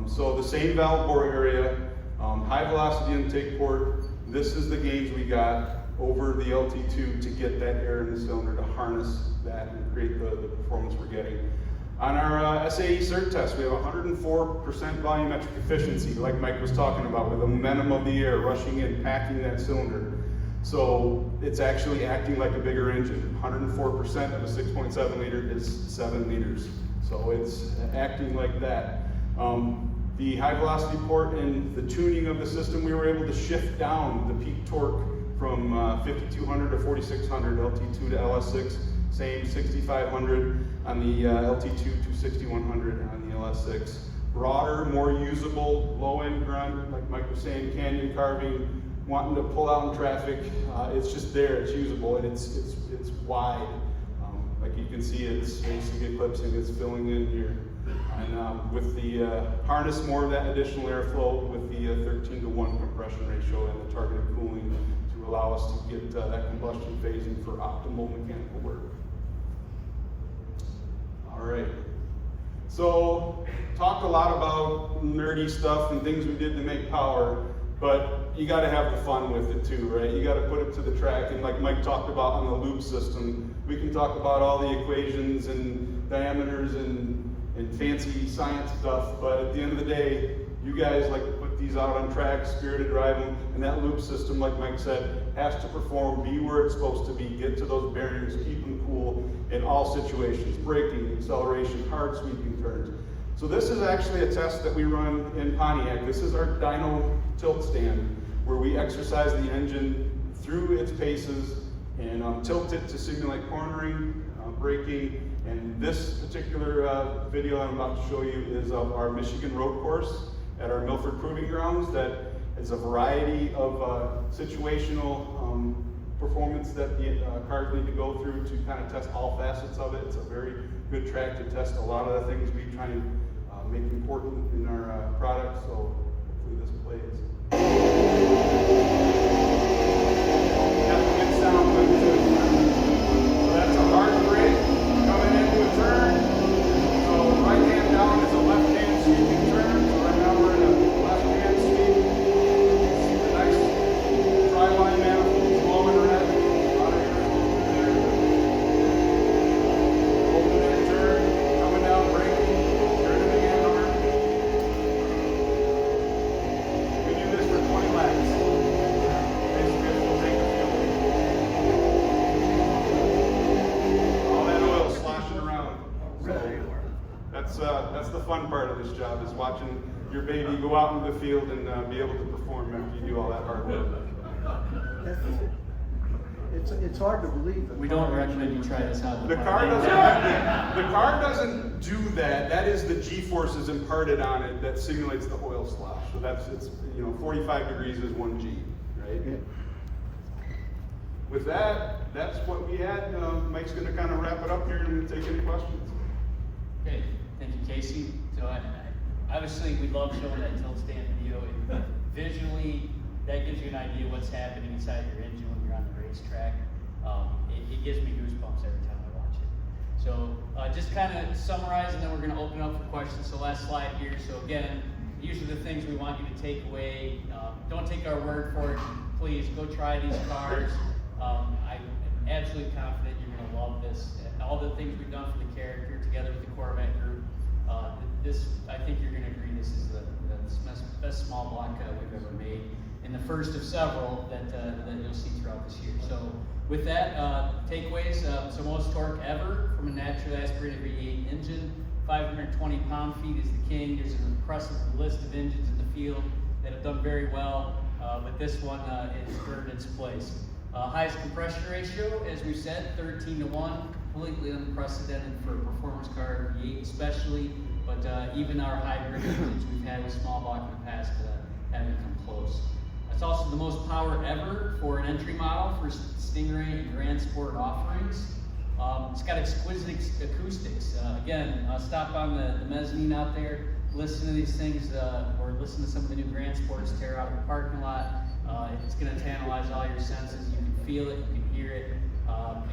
So the same valve bore area, high velocity intake port. This is the gains we got over the LT2 to get that air in the cylinder to harness that and create the performance we're getting. On our SAE cert test, we have 104% volumetric efficiency, like Mike was talking about, with the momentum of the air rushing in, packing that cylinder. So it's actually acting like a bigger engine. 104% of a 6.7 liter is 7 liters. So it's acting like that. The high velocity port and the tuning of the system, we were able to shift down the peak torque from 5200 to 4600, LT2 to LS6, same 6500 on the LT2 to 6100 on the LS6. Broader, more usable, low-end grunt, like Mike was saying, canyon carving, wanting to pull out in traffic. It's just there, it's usable, and it's wide. Like you can see, it's basically eclipsing, it's filling in here. And with the harness more of that additional airflow with the 13:1 compression ratio and the targeted cooling to allow us to get that combustion phasing for optimal mechanical work. All right. So, talked a lot about nerdy stuff and things we did to make power, but you got to have the fun with it too, right? You got to put it to the track, and like Mike talked about on the loop system, we can talk about all the equations and diameters and fancy science stuff, but at the end of the day, you guys like to put these out on track, spirited drive them, and that loop system, like Mike said, has to perform, be where it's supposed to be, get to those bearings, keep them cool in all situations, braking, acceleration, hard sweeping turns. So this is actually a test that we run in Pontiac. This is our dyno tilt stand, where we exercise the engine through its paces and tilt it to simulate cornering, braking, and this particular video I'm about to show you is of our Michigan road course at our Milford Proving Grounds. That is a variety of situational performance that the cars need to go through to kind of test all facets of it. It's a very good track to test a lot of the things we try and make important in our product, so hopefully this plays. Got the good sound with it too. So that's a hard brake coming into a turn. So right hand down is a left hand sweeping turn. So right now we're in a left hand sweep. You can see the nice tri-line manifold glowing red. A lot of airflow through there. Holding that turn, coming down, braking, turning the hammer. We do this for 20 laps. Basically, we'll take a few. All that oil sloshing around. So that's the fun part of this job, is watching your baby go out into the field and be able to perform after you do all that hard work. It's hard to believe. We don't recommend you try this out. The car doesn't do that. That is the G-forces imparted on it that simulates the oil slosh. So it's 45 degrees is 1 G, right? Yeah. With that, that's what we had. Mike's going to kind of wrap it up here and take any questions. Okay, thank you, Casey. So obviously we love showing that tilt stand video. And visually, that gives you an idea of what's happening inside your engine when you're on the racetrack. It gives me goosebumps every time I watch it. So just kind of summarize, and then we're going to open up for questions. So last slide here. So again, usually the things we want you to take away. Don't take our word for it. Please go try these cars. I'm absolutely confident you're going to love this. All the things we've done for the character together with the Corvette group, I think you're going to agree this is the best small block we've ever made, and the first of several that you'll see throughout this year. So with that, takeaways, so most torque ever from a naturally aspirated V8 engine, 520 pound-feet is the king. There's an impressive list of engines in the field that have done very well, but this one is earned its place. Highest compression ratio, as we've said, 13-1, completely unprecedented for a performance car, V8 especially, but even our hybrid engines we've had with small block in the past haven't come close. It's also the most power ever for an entry model for Stingray and Grand Sport offerings. It's got exquisite acoustics. Again, stop on the mezzanine out there, listen to these things, or listen to some of the new Grand Sports tear out of the parking lot. It's going to tantalize all your senses. You can feel it, you can hear it.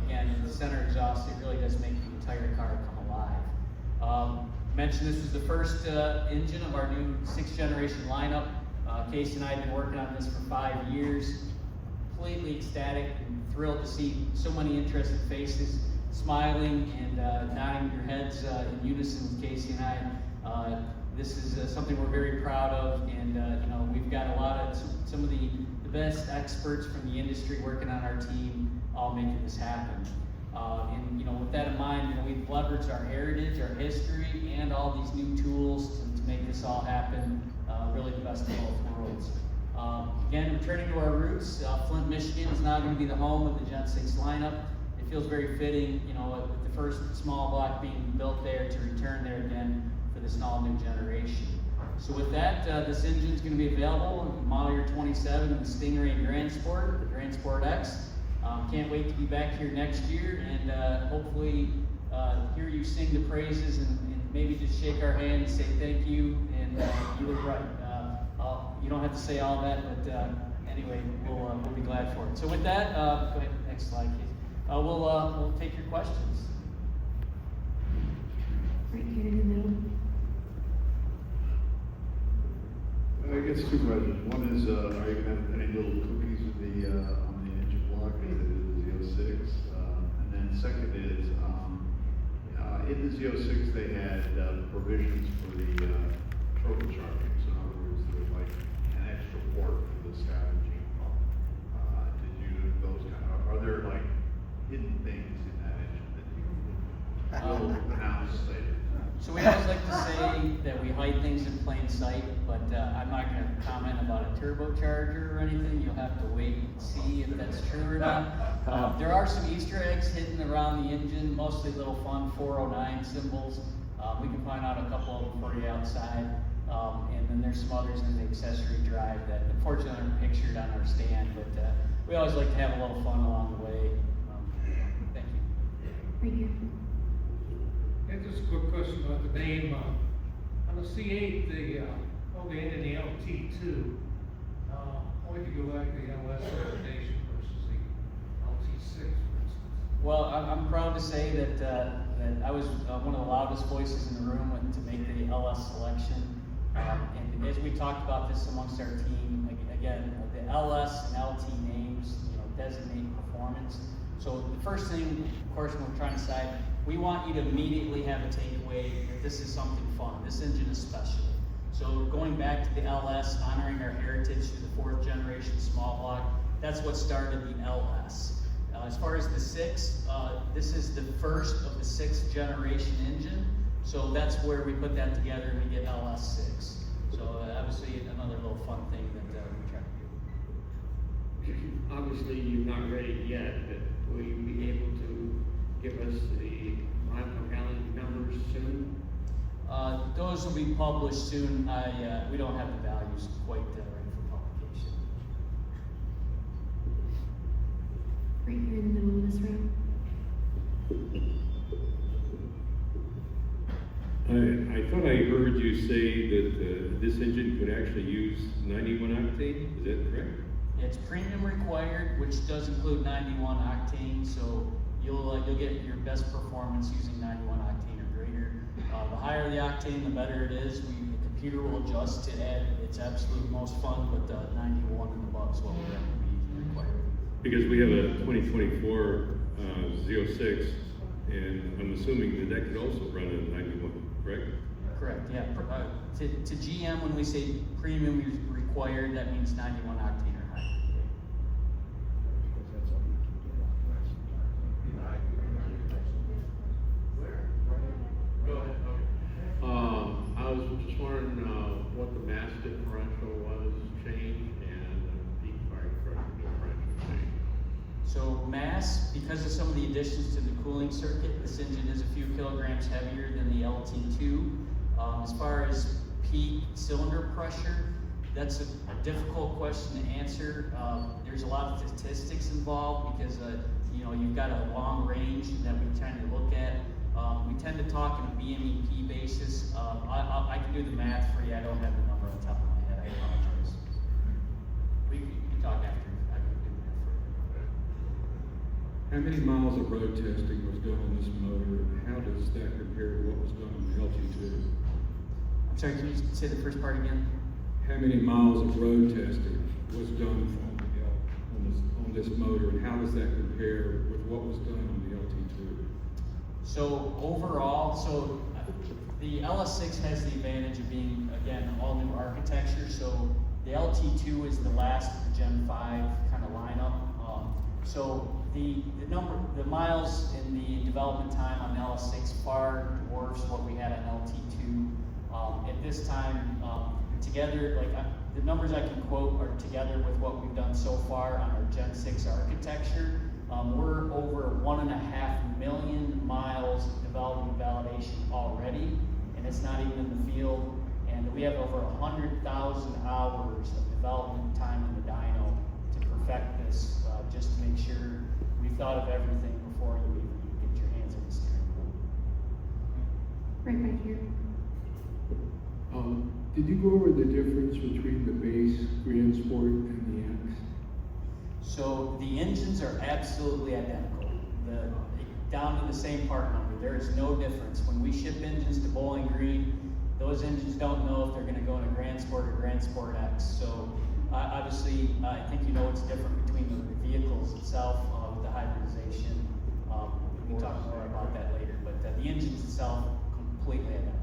Again, the center exhaust, it really does make the entire car come alive. Mentioned this was the first engine of our new 6th generation lineup. Casey and I have been working on this for 5 years. Completely ecstatic and thrilled to see so many interested faces smiling and nodding your heads in unison with Casey and I. This is something we're very proud of, and you know, we've got a lot of some of the best experts from the industry working on our team, all making this happen. And you know, with that in mind, you know, we've leveraged our heritage, our history, and all these new tools to make this all happen. Really the best of both worlds. Again, returning to our roots, Flint, Michigan is now going to be the home of the Gen 6 lineup. It feels very fitting, you know, with the first small block being built there, to return there again for this all new generation. So with that, this engine is going to be available in model year 27 in the Stingray and Grand Sport, the Grand Sport X. Can't wait to be back here next year and hopefully hear you sing the praises and maybe just shake our hand and say thank you, and you were right. You don't have to say all that, but anyway, we'll be glad for it. So with that, go ahead, next slide, please. We'll take your questions. Right here in the middle. I guess two questions. One is, are you going to have any little cookies with the on the engine block as it is the Z06? And then second is, in the Z06 they had provisions for the turbocharging. So in other words, there was like an extra port for the scavenging pump. Did you those kind of? Are there like hidden things in that engine that you will announce later? So we always like to say that we hide things in plain sight, but I'm not going to comment about a turbocharger or anything. You'll have to wait and see if that's true or not. There are some Easter eggs hidden around the engine, mostly little fun 409 symbols. We can find out a couple of them for you outside. And then there's some others in the accessory drive that unfortunately aren't pictured on our stand, but we always like to have a little fun along the way. Thank you. Right here. And just a quick question about the name. On the C8, the N and the LT2, why did you go back to the LS designation versus the LT6, for instance? Well, I'm proud to say that I was one of the loudest voices in the room to make the LS selection. And as we talked about this amongst our team, again, the LS and LT names, you know, designate performance. So the first thing, of course, when we're trying to decide, we want you to immediately have a takeaway that this is something fun. This engine is special. So going back to the LS, honoring our heritage through the 4th generation small block, that's what started the LS. As far as the 6, this is the first of the 6th generation engine. So that's where we put that together and we get LS6. So obviously another little fun thing that we try to do. Obviously, you're not ready yet, but will you be able to give us the mile per gallon numbers soon? Those will be published soon. We don't have the values quite ready for publication. Right here in the middle of this row. I thought I heard you say that this engine could actually use 91 octane. Is that correct? It's premium required, which does include 91 octane. So you'll get your best performance using 91 octane or greater. The higher the octane, the better it is. The computer will adjust to add its absolute most fun, but 91 and above is what we're going to be required. Because we have a 2024 Z06, and I'm assuming that could also run a 91, correct? Correct, yeah. To GM, when we say premium required, that means 91 octane or higher. I was just wondering what the mass differential was changed and the peak fire pressure differential changed. So mass, because of some of the additions to the cooling circuit, this engine is a few kilograms heavier than the LT2. As far as peak cylinder pressure, that's a difficult question to answer. There's a lot of statistics involved because you've got a long range that we tend to look at. We tend to talk on a BMEP basis. I can do the math for you. I don't have the number on top of my head. I apologize. We can talk after. I can do that for you. How many miles of road testing was done on this motor, and how does that compare to what was done on the LT2? I'm sorry, can you say the first part again? How many miles of road testing was done on this motor, and how does that compare with what was done on the LT2? So overall, the LS6 has the advantage of being, again, all new architecture. So the LT2 is the last of the Gen 5 kind of lineup. So the miles in the development time on the LS6 far dwarfs what we had on LT2. At this time, together, the numbers I can quote are together with what we've done so far on our Gen 6 architecture. We're over 1.5 million miles of development validation already, and it's not even in the field. And we have over 100,000 hours of development time in the dyno to perfect this, just to make sure we've thought of everything before you even get your hands on the steering wheel. Right back here. Did you go over the difference between the base Grand Sport and the X? So the engines are absolutely identical, down to the same part number. There is no difference. When we ship engines to Bowling Green, those engines don't know if they're going to go in a Grand Sport or Grand Sport X. So obviously, I think you know what's different between the vehicles itself with the hybridization. We can talk more about that later, but the engines itself completely identical.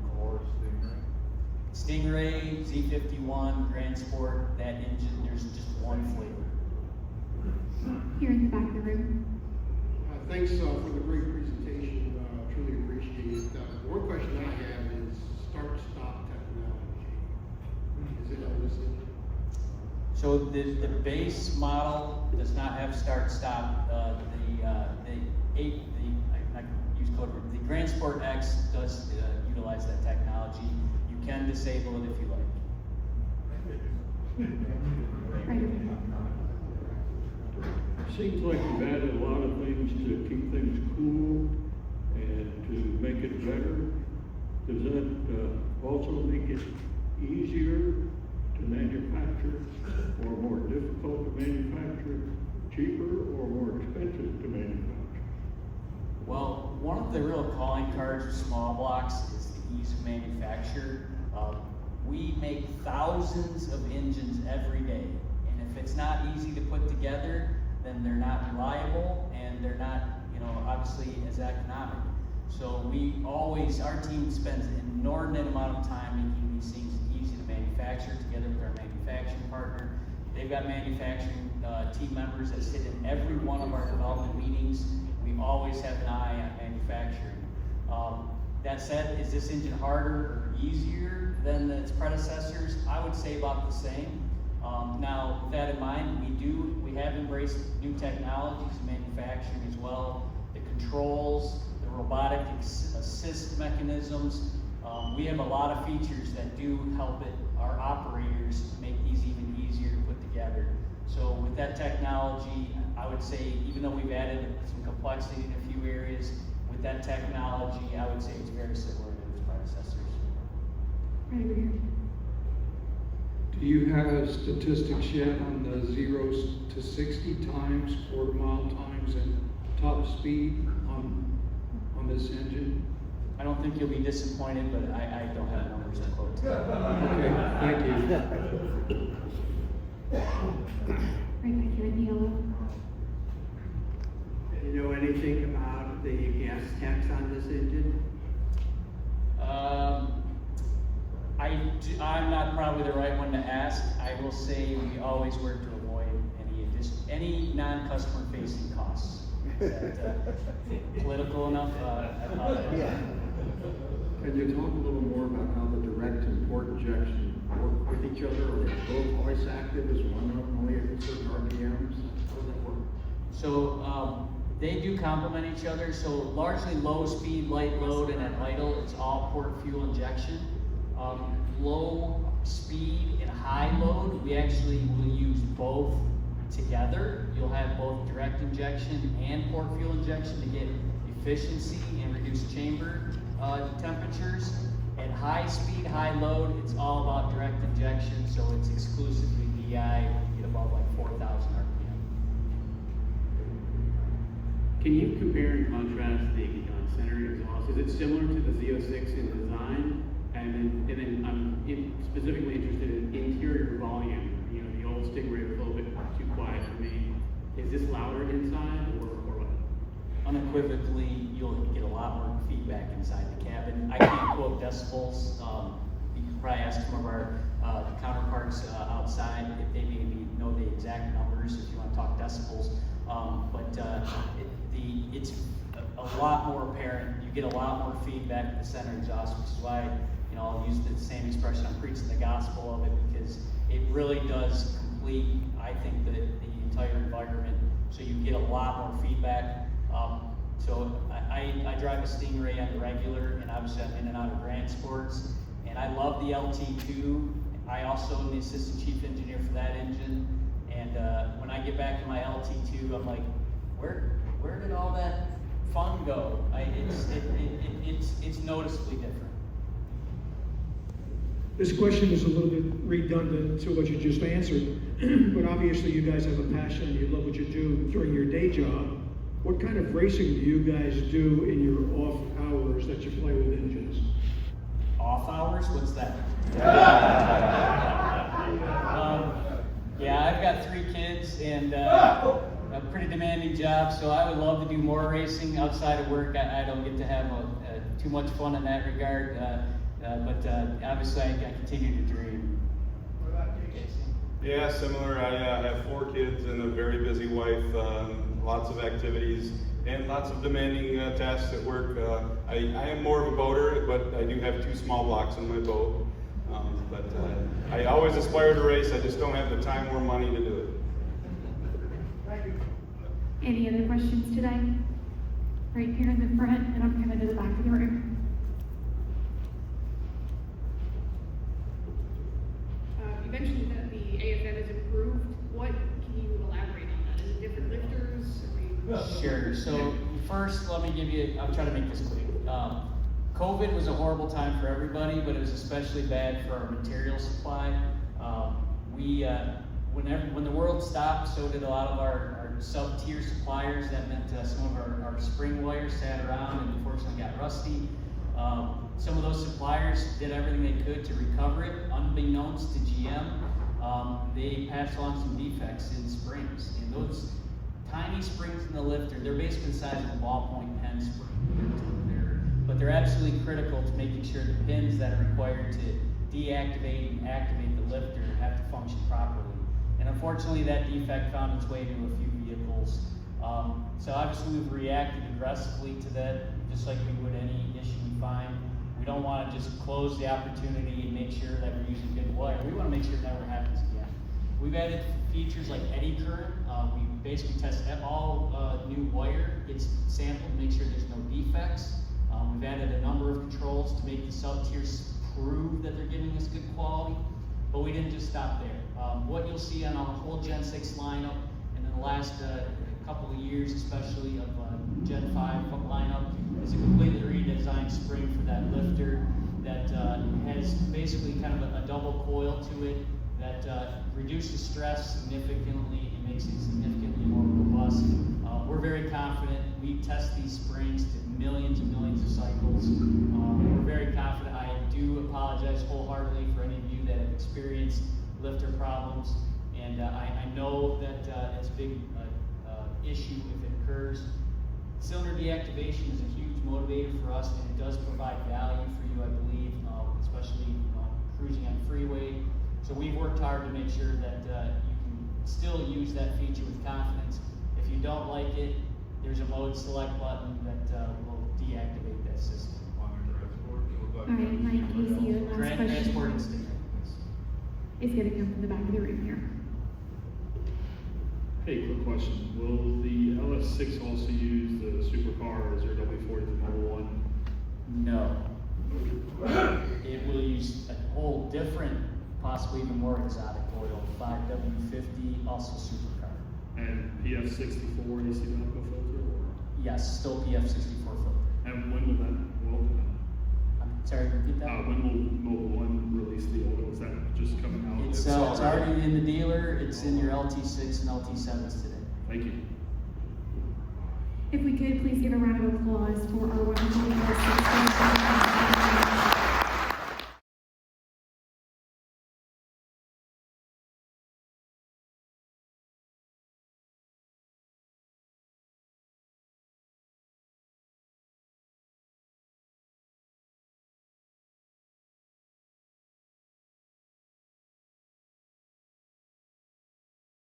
Stingray, Z51, Grand Sport, that engine, there's just one flavor. Here in the back of the room. Thanks for the great presentation. Truly appreciate it. One question I have is start-stop technology. Is it on this engine? So the base model does not have start-stop. The Grand Sport X does utilize that technology. You can disable it if you like. Right over here. Seems like you've added a lot of things to keep things cool and to make it better. Does that also make it easier to manufacture, or more difficult to manufacture, cheaper or more expensive to manufacture? Well, one of the real calling cards of small blocks is the ease of manufacture. We make thousands of engines every day, and if it's not easy to put together, then they're not reliable and they're not, obviously as economic. So our team spends an inordinate amount of time making these things easy to manufacture together with our manufacturing partner. They've got manufacturing team members that sit in every one of our development meetings. We always have an eye on manufacturing. That said, is this engine harder or easier than its predecessors? I would say about the same. Now, with that in mind, we have embraced new technologies in manufacturing as well. The controls, the robotic assist mechanisms. We have a lot of features that do help our operators make these even easier to put together. So with that technology, I would say, even though we've added some complexity in a few areas, with that technology, I would say it's very similar to its predecessors. Right over here. Do you have statistics yet on the 0 to 60 times, quarter mile times, and top speed on this engine? I don't don't think you'll be disappointed, but I don't have numbers to quote. Okay, thank you. Right back here in the yellow. Do you know anything about the gas tax on this engine? I'm not probably the right one to ask. I will say we always work to avoid any non-customer facing costs. Is that political enough? I apologize. Yeah. Can you talk a little more about how the direct and port injection work with each other? Are they both voice active? Is one of them only at certain RPMs? How does that work? So they do complement each other. So largely low speed, light load, and at idle, it's all port fuel injection. Low speed and high load, we actually will use both together. You'll have both direct injection and port fuel injection to get efficiency and reduce chamber temperatures. At high speed, high load, it's all about direct injection, so it's exclusively DI when you get above like 4,000 RPM. Can you compare and contrast the center exhaust? Is it similar to the Z06 in design? And then I'm specifically interested in interior volume. You know, the old Stingray was a little bit too quiet for me. Is this louder inside or what? Unequivocally, you'll get a lot more feedback inside the cabin. I can't quote decibels. You can probably ask some of our counterparts outside if they maybe know the exact numbers if you want to talk decibels. It's a lot more apparent. You get a lot more feedback with the center exhaust, which is why I'll use the same expression. I'm preaching the gospel of it because it really does complete, I think, the entire environment. So you get a lot more feedback. So I drive a Stingray on the regular, and obviously I'm in and out of Grand Sports, and I love the LT2. I also am the assistant chief engineer for that engine, and when I get back in my LT2, I'm like, where did all that fun go? It's noticeably different. This question is a little bit redundant to what you just answered, but obviously you guys have a passion and you love what you do during your day job. What kind of racing do you guys do in your off hours that you play with engines? Off hours? What's that? Yeah, I've got 3 kids and a pretty demanding job, so I would love to do more racing outside of work. I don't get to have too much fun in that regard. But obviously I continue to dream. What about you, Casey? Yeah, similar. I have 4 kids and a very busy wife, lots of activities and lots of demanding tasks at work. I am more of a boater, but I do have 2 small blocks in my boat. I always aspire to race, I just don't have the time or money to do it. Thank you. Any other questions today? Right here in the front, and I'm coming to the back of the room. You mentioned that the AFM is improved. What can you elaborate on that? Is it different lifters? Sure. So first, let me give you, I'm trying to make this quick. COVID was a horrible time for everybody, but it was especially bad for our material supply. When the world stopped, so did a lot of our sub-tier suppliers. That meant some of our spring wires sat around and unfortunately got rusty. Some of those suppliers did everything they could to recover it, unbeknownst to GM. They passed along some defects in springs. And those tiny springs in the lifter, they're basically the size of a ballpoint pen spring. But they're absolutely critical to making sure the pins that are required to deactivate and activate the lifter have to function properly. And unfortunately, that defect found its way to a few vehicles. So obviously, we've reacted aggressively to that, just like we would any issue we find. We don't want to just close the opportunity and make sure that we're using good wire. We want to make sure it never happens again. We've added features like eddy current. We basically test all new wire, gets sampled, make sure there's no defects. We've added a number of controls to make the sub-tiers prove that they're giving us good quality, but we didn't just stop there. What you'll see on our whole Gen 6 lineup, and in the last couple of years, especially of Gen 5 lineup, is a completely redesigned spring for that lifter that has basically kind of a double coil to it that reduces stress significantly and makes it significantly more robust. We're very confident. We test these springs to millions and millions of cycles. We're very confident. I do apologize wholeheartedly for any of you that have experienced lifter problems. And I know that it's a big issue if it occurs. Cylinder deactivation is a huge motivator for us, and it does provide value for you, I believe, especially cruising on freeway. So we've worked hard to make sure that you can still use that feature with confidence. If you don't like it, there's a mode select button that will deactivate that system. All right, Mike, Casey, your last Grand question Sport X LS6. is gonna come from the back of the room here. Hey, quick question. Will the LS6 also use the supercar as your W40 from Model 1? No. It will use a whole different, possibly even more exotic oil, 5W50, also supercar. And PF64 AC Doppler filter? Or? Yes, still PF64 filter. And when will that oil come out? I'm sorry, repeat that? When will Model 1 release the oil? Is that just coming out? It's already in the dealer. It's in your LT6 and LT7s today. Thank you. If we could, please give a round of applause for our wonderful LS6.